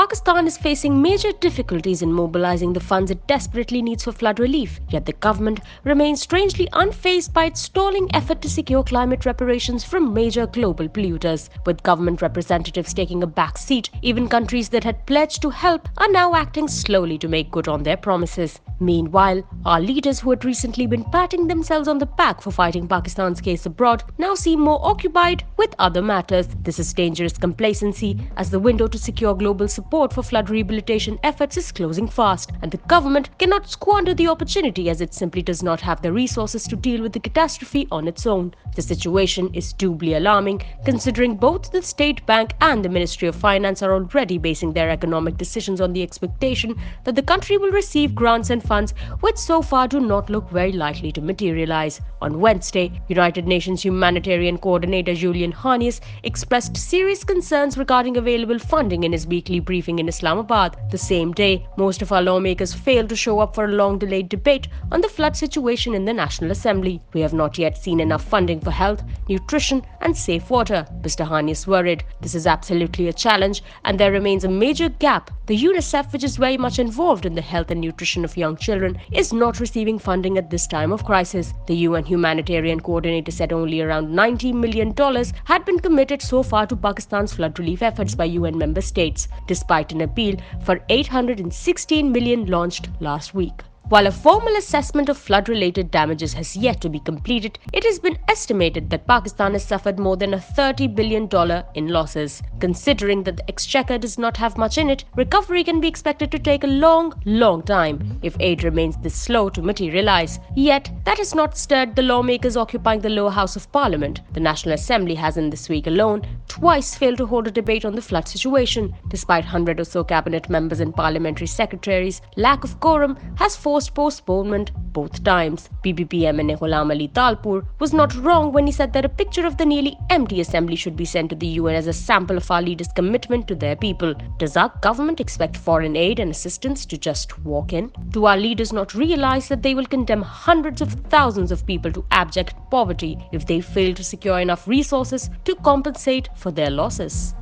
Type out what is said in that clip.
Pakistan is facing major difficulties in mobilizing the funds it desperately needs for flood relief, yet the government remains strangely unfazed by its stalling effort to secure climate reparations from major global polluters. With government representatives taking a back seat, even countries that had pledged to help are now acting slowly to make good on their promises. Meanwhile, our leaders who had recently been patting themselves on the back for fighting Pakistan's case abroad now seem more occupied with other matters. This is dangerous complacency, as the window to secure global support for flood rehabilitation efforts is closing fast, and the government cannot squander the opportunity as it simply does not have the resources to deal with the catastrophe on its own. The situation is doubly alarming, considering both the State Bank and the Ministry of Finance are already basing their economic decisions on the expectation that the country will receive grants and funds which so far do not look very likely to materialize. On Wednesday, United Nations Humanitarian Coordinator Julian Hannes expressed serious concerns regarding available funding in his weekly briefing in Islamabad. The same day, most of our lawmakers failed to show up for a long-delayed debate on the flood situation in the National Assembly. We have not yet seen enough funding for health, nutrition, and safe water, Mr. Hannes worried. This is absolutely a challenge, and there remains a major gap. The UNICEF, which is very much involved in the health and nutrition of young children, is not receiving funding at this time of crisis. The UN Humanitarian Coordinator said only around $90 million had been committed so far to Pakistan's flood relief efforts by UN member states, despite an appeal for $816 million launched last week. While a formal assessment of flood-related damages has yet to be completed, it has been estimated that Pakistan has suffered more than $30 billion in losses. Considering that the exchequer does not have much in it, recovery can be expected to take a long time if aid remains this slow to materialize. Yet, that has not stirred the lawmakers occupying the lower house of parliament. The National Assembly has in this week alone twice failed to hold a debate on the flood situation. Despite 100 or so cabinet members and parliamentary secretaries, lack of quorum has forced postponement both times. PPP MNA Ghulam Ali Talpur was not wrong when he said that a picture of the nearly empty assembly should be sent to the UN as a sample of our leaders' commitment to their people. Does our government expect foreign aid and assistance to just walk in? Do our leaders not realize that they will condemn hundreds of thousands of people to abject poverty if they fail to secure enough resources to compensate for their losses?